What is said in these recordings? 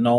9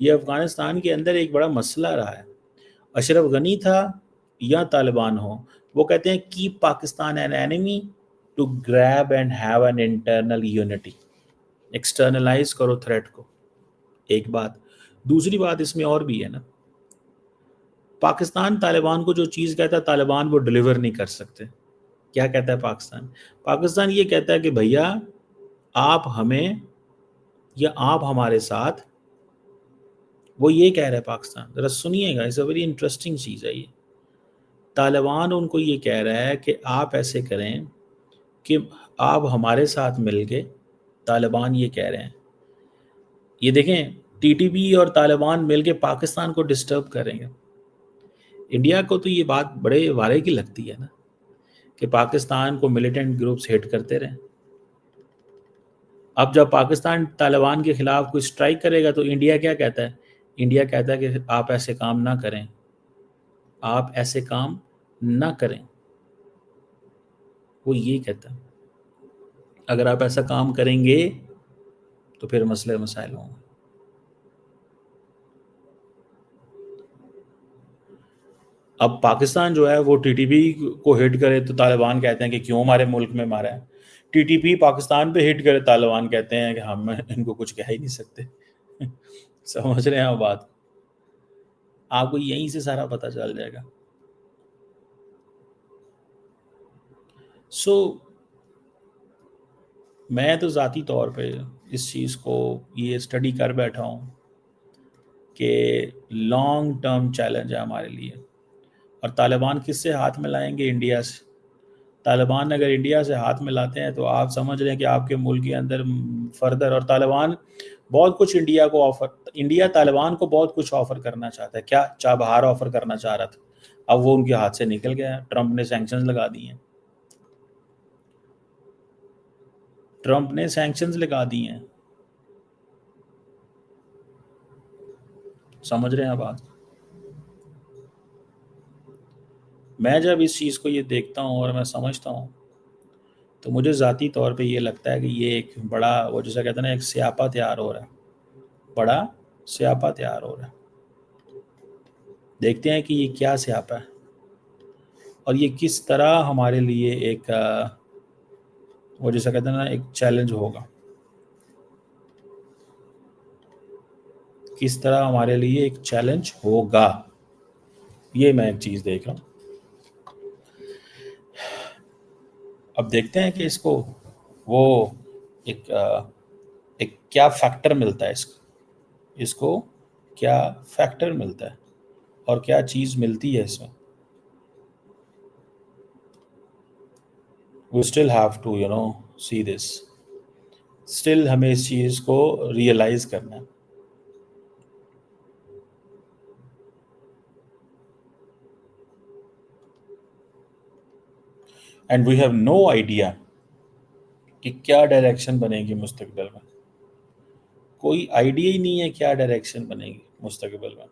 یہ افغانستان کے اندر ایک بڑا مسئلہ رہا ہے. اشرف غنی تھا یا طالبان ہو، وہ کہتے ہیں keep Pakistan an enemy to grab and have an internal unity. Externalize کرو تھریٹ کو. ایک بات. دوسری بات اس میں اور بھی ہے نا، پاکستان طالبان کو جو چیز کہتا ہے طالبان وہ ڈلیور نہیں کر سکتے. کیا کہتا ہے پاکستان؟ پاکستان یہ کہتا ہے کہ بھیا آپ ہمیں یا آپ ہمارے ساتھ. وہ یہ کہہ رہا ہے پاکستان، ذرا سنیے گا، اس ویری انٹرسٹنگ چیز ہے یہ. طالبان ان کو یہ کہہ رہا ہے کہ آپ ایسے کریں کہ آپ ہمارے ساتھ مل کے. طالبان یہ کہہ رہے ہیں، یہ دیکھیں ٹی ٹی پی اور طالبان مل کے پاکستان کو ڈسٹرب کریں گے. انڈیا کو تو یہ بات بڑے وارے کی لگتی ہے نا کہ پاکستان کو ملیٹنٹ گروپس ہٹ کرتے رہیں. اب جب پاکستان طالبان کے خلاف کوئی اسٹرائک کرے گا تو انڈیا کیا کہتا ہے؟ انڈیا کہتا ہے کہ آپ ایسے کام نہ کریں، آپ ایسے کام نہ کریں. وہ یہ کہتا ہے اگر آپ ایسا کام کریں گے تو پھر مسئلے مسائل ہوں گے. اب پاکستان جو ہے وہ ٹی ٹی پی کو ہٹ کرے تو طالبان کہتے ہیں کہ کیوں ہمارے ملک میں مارا ہے. ٹی ٹی پی پاکستان پہ ہٹ کرے طالبان کہتے ہیں کہ ہم ان کو کچھ کہہ ہی نہیں سکتے. سمجھ رہے ہیں آپ بات؟ آپ کو یہیں سے سارا پتہ چل جائے گا. سو میں تو ذاتی طور پہ اس چیز کو یہ اسٹڈی کر بیٹھا ہوں کہ لانگ ٹرم چیلنج ہے ہمارے لیے. اور طالبان کس سے ہاتھ ملائیں گے؟ انڈیا سے. طالبان اگر انڈیا سے ہاتھ ملاتے ہیں تو آپ سمجھ رہے ہیں کہ آپ کے ملک کے اندر فردر. اور طالبان بہت کچھ انڈیا کو انڈیا طالبان کو بہت کچھ آفر کرنا چاہتا ہے. کیا چابہار آفر کرنا چاہ رہا تھا، اب وہ ان کے ہاتھ سے نکل گیا. ٹرمپ نے سینکشنز لگا دی ہیں. ٹرمپ نے سینکشنز لگا دی ہیں. سمجھ رہے ہیں بات؟ میں جب اس چیز کو یہ دیکھتا ہوں اور میں سمجھتا ہوں تو مجھے ذاتی طور پہ یہ لگتا ہے کہ یہ ایک بڑا، وہ جیسا کہتے ہیں نا، ایک سیاپا تیار ہو رہا ہے. بڑا سیاپا تیار ہو رہا ہے. دیکھتے ہیں کہ یہ کیا سیاپا ہے اور یہ کس طرح ہمارے لیے ایک، وہ جیسا کہتے ہیں نا، ایک چیلنج ہوگا. کس طرح ہمارے لیے ایک چیلنج ہوگا، یہ میں ایک چیز دیکھ رہا ہوں. اب دیکھتے ہیں کہ اس کو وہ ایک کیا فیکٹر ملتا ہے اس کو کیا فیکٹر ملتا ہے اور کیا چیز ملتی ہے اس میں. we still have to see this. still ہمیں اس چیز کو ریئلائز کرنا ہے. And we have no idea کہ کیا ڈائریکشن بنے گی مستقبل میں. کوئی آئیڈیا ہی نہیں ہے کیا ڈائریکشن بنے گی مستقبل میں.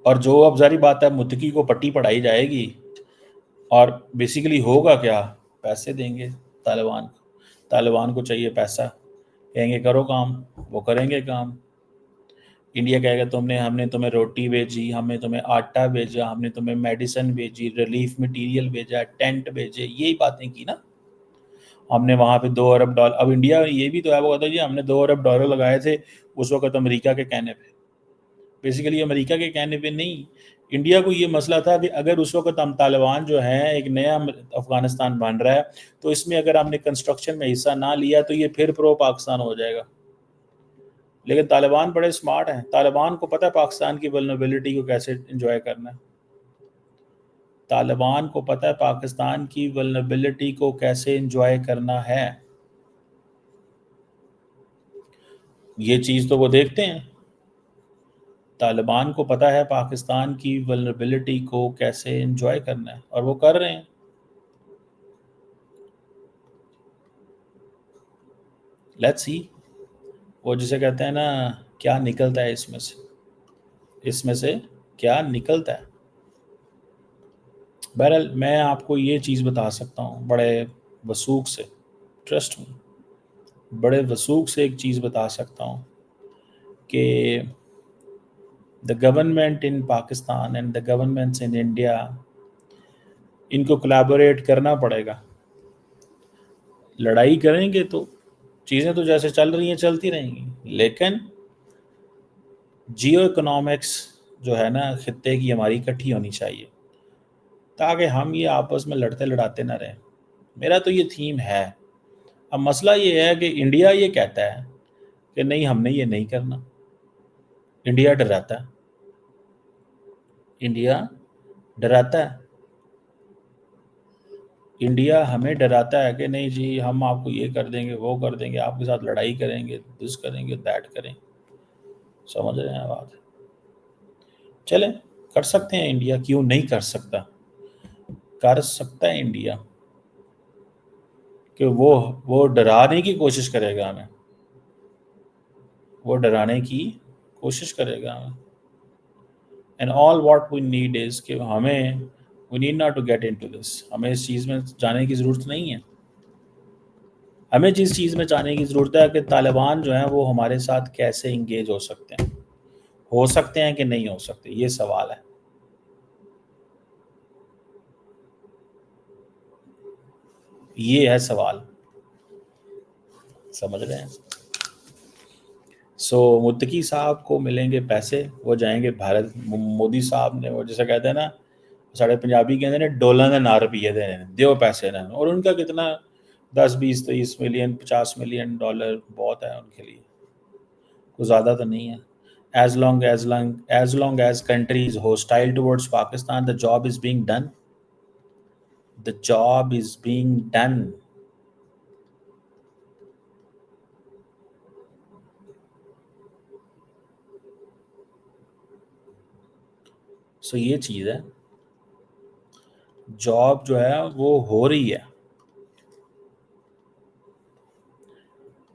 اور جو اب ظاہری بات ہے متقی کو پٹی پڑھائی جائے گی اور بیسیکلی ہوگا کیا؟ پیسے دیں گے طالبان کو. طالبان کو چاہیے پیسہ، کہیں گے کرو کام، وہ کریں گے کام. انڈیا کہے گا ہم نے تمہیں روٹی بھیجی، ہم نے تمہیں آٹا بھیجا، ہم نے تمہیں میڈیسن بھیجی، ریلیف مٹیریل بھیجا، ٹینٹ بھیجے، یہی باتیں کی نا. ہم نے وہاں پہ $2 ارب. اب انڈیا یہ بھی تو ہے، وہ کہتا ہے جی ہم نے $2 ارب لگائے تھے اس وقت امریکہ کے کہنے پہ. بیسیکلی امریکہ کے کہنے پہ نہیں، انڈیا کو یہ مسئلہ تھا کہ اگر اس وقت ہم طالبان جو ہیں ایک نیا افغانستان بن رہا ہے تو اس میں اگر ہم نے کنسٹرکشن میں حصہ نہ لیا تو یہ پھر پرو پاکستان ہو جائے گا. لیکن طالبان بڑے سمارٹ ہیں. طالبان کو پتہ ہے پاکستان کی ولنریبلٹی کو کیسے انجوائے کرنا ہے. طالبان کو پتہ ہے پاکستان کی ولنریبلٹی کو کیسے انجوائے کرنا ہے. یہ چیز تو وہ دیکھتے ہیں. طالبان کو پتہ ہے پاکستان کی ولنریبلٹی کو کیسے انجوائے کرنا ہے اور وہ کر رہے ہیں. لیٹس سی وہ جسے کہتے ہیں نا کیا نکلتا ہے اس میں سے کیا نکلتا ہے. بہرحال میں آپ کو یہ چیز بتا سکتا ہوں بڑے وثوق سے، ٹرسٹ می، بڑے وثوق سے ایک چیز بتا سکتا ہوں کہ the government in Pakistan and the governments in India, ان کو کولیبوریٹ کرنا پڑے گا. لڑائی کریں گے تو چیزیں تو جیسے چل رہی ہیں چلتی رہیں گی، لیکن جیو اکنامکس جو ہے نا خطے کی ہماری اکٹھی ہونی چاہیے تاکہ ہم یہ آپس میں لڑتے لڑاتے نہ رہیں. میرا تو یہ تھیم ہے. اب مسئلہ یہ ہے کہ انڈیا یہ کہتا ہے کہ نہیں، ہم نے یہ نہیں کرنا. انڈیا ڈراتا ہے، انڈیا ڈراتا ہے، انڈیا ہمیں ڈراتا ہے کہ نہیں جی ہم آپ کو یہ کر دیں گے، وہ کر دیں گے، آپ کے ساتھ لڑائی کریں گے، دس کریں گے، دیٹ کریں. سمجھ رہے ہیں بات؟ چلیں، کر سکتے ہیں. انڈیا کیوں نہیں کر سکتا؟ کر سکتا ہے انڈیا کہ وہ ڈرانے کی کوشش کرے گا ہمیں، وہ ڈرانے کی کوشش کرے گا ہمیں. And all what we need is کہ ہمیں we need not to get into this. ہمیں اس چیز میں جانے کی ضرورت نہیں ہے. ہمیں جس چیز میں جانے کی ضرورت ہے کہ طالبان جو ہیں وہ ہمارے ساتھ کیسے انگیج ہو سکتے ہیں کہ نہیں ہو سکتے، یہ سوال ہے. یہ ہے سوال. سمجھ رہے ہیں؟ متقی صاحب کو ملیں گے پیسے، وہ جائیں گے بھارت. مودی صاحب نے وہ جیسے کہتے ہیں نا، ساڑھے پنجابی کہتے ہیں ڈولر نے نہ روپیے دینے، دیو پیسے نہ. اور ان کا کتنا 10 20 23 ملین 50 ملین ڈالر بہت ہے ان کے لیے، کوئی زیادہ تو نہیں ہے. as long as country is hostile towards Pakistan, the job is being done. The job is being done. یہ چیز ہے، جاب جو ہے وہ ہو رہی ہے.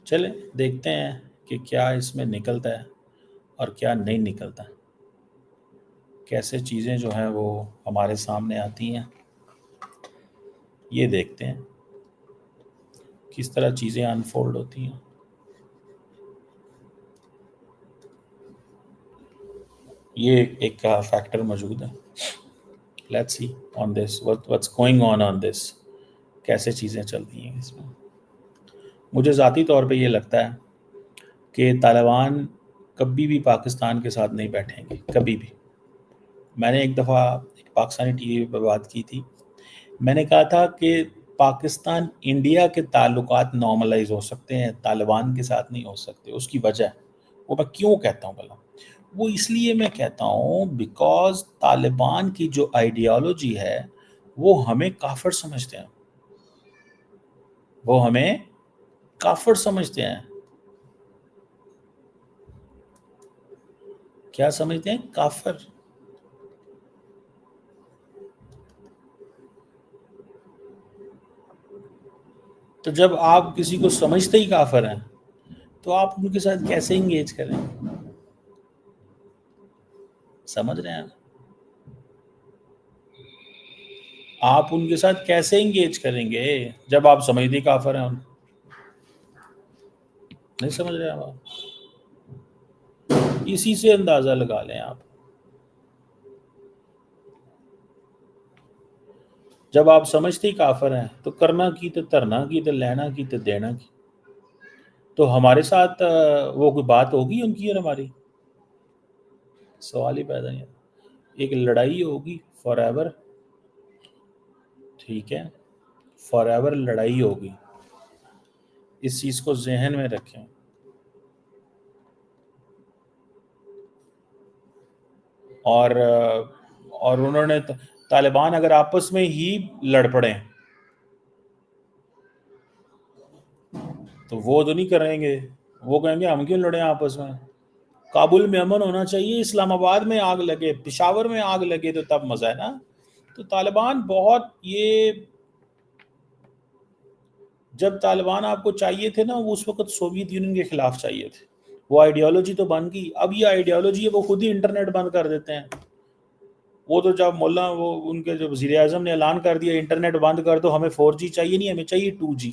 چلیں دیکھتے ہیں کہ کیا اس میں نکلتا ہے اور کیا نہیں نکلتا، کیسے چیزیں جو ہیں وہ ہمارے سامنے آتی ہیں. یہ دیکھتے ہیں کس طرح چیزیں انفولڈ ہوتی ہیں. یہ ایک فیکٹر موجود ہے. Let's see on this what's going on this. کیسے چیزیں چلتی ہیں اس میں. مجھے ذاتی طور پہ یہ لگتا ہے کہ طالبان کبھی بھی پاکستان کے ساتھ نہیں بیٹھیں گے، کبھی بھی. میں نے ایک دفعہ ایک پاکستانی ٹی وی پہ بات کی تھی. میں نے کہا تھا کہ پاکستان انڈیا کے تعلقات نارملائز ہو سکتے ہیں، طالبان کے ساتھ نہیں ہو سکتے. اس کی وجہ وہ میں کیوں کہتا ہوں بھلا؟ وہ اس لیے میں کہتا ہوں بیکاز طالبان کی جو آئیڈیالوجی ہے وہ ہمیں کافر سمجھتے ہیں. وہ ہمیں کافر سمجھتے ہیں. کیا سمجھتے ہیں؟ کافر. تو جب آپ کسی کو سمجھتے ہی کافر ہیں تو آپ ان کے ساتھ کیسے انگیج کریں؟ سمجھ رہے ہیں آپ ان کے ساتھ کیسے انگیج کریں گے جب آپ سمجھتے ہی کافر ہیں؟ نہیں سمجھ رہے آپ؟ اسی سے اندازہ لگا لیں آپ. جب آپ سمجھتے ہی کافر ہیں تو کرنا کی تو ترنا کی تو لینا کی تو دینا کی. تو ہمارے ساتھ وہ کوئی بات ہوگی ان کی اور ہماری؟ سوال ہی پیدا نہیں. ایک لڑائی ہوگی فار ایور. ٹھیک ہے، فار ایور لڑائی ہوگی. اس چیز کو ذہن میں رکھیں. اور انہوں نے طالبان اگر آپس میں ہی لڑ پڑیں تو وہ تو نہیں کریں گے. وہ کہیں گے ہم کیوں لڑیں آپس میں. کابل میں امن ہونا چاہیے، اسلام آباد میں آگ لگے، پشاور میں آگ لگے تو تب مزہ ہے نا. تو طالبان بہت یہ جب طالبان آپ کو چاہیے تھے نا وہ اس وقت سوویت یونین کے خلاف چاہیے تھے. وہ آئیڈیالوجی تو بن گئی. اب یہ آئیڈیالوجی ہے وہ خود ہی انٹرنیٹ بند کر دیتے ہیں. وہ تو جب مولانا وہ ان کے جو وزیر اعظم نے اعلان کر دیا انٹرنیٹ بند کر دو، ہمیں 4G چاہیے نہیں، ہمیں چاہیے 2G.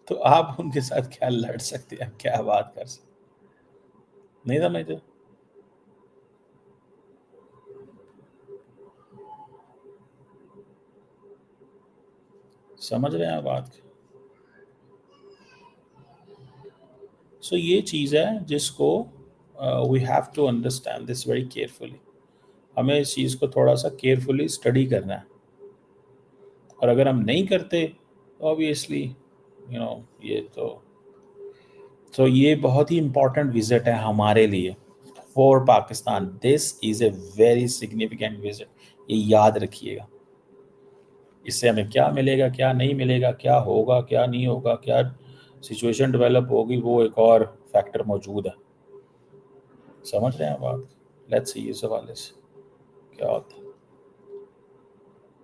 تو آپ ان کے ساتھ کیا لڑ سکتے ہیں، کیا بات کر سکتے؟ نہیں سمجھتے؟ سمجھ رہے ہیں بات؟ سو یہ چیز ہے جس کو we have to understand this very carefully. ہمیں اس چیز کو تھوڑا سا کیئرفلی اسٹڈی کرنا ہے، اور اگر ہم نہیں کرتے آبویسلی یہ تو یہ بہت ہی امپورٹنٹ وزٹ ہے ہمارے لیے for Pakistan. This is a very significant visit. یہ یاد رکھیے گا. اس سے ہمیں کیا ملے گا، کیا نہیں ملے گا، کیا ہوگا، کیا نہیں ہوگا، کیا سچویشن ڈیولپ ہوگی، وہ ایک اور فیکٹر موجود ہے. سمجھ رہے ہیں بات؟ لیٹس سی اس حوالے سے کیا ہوتا ہے.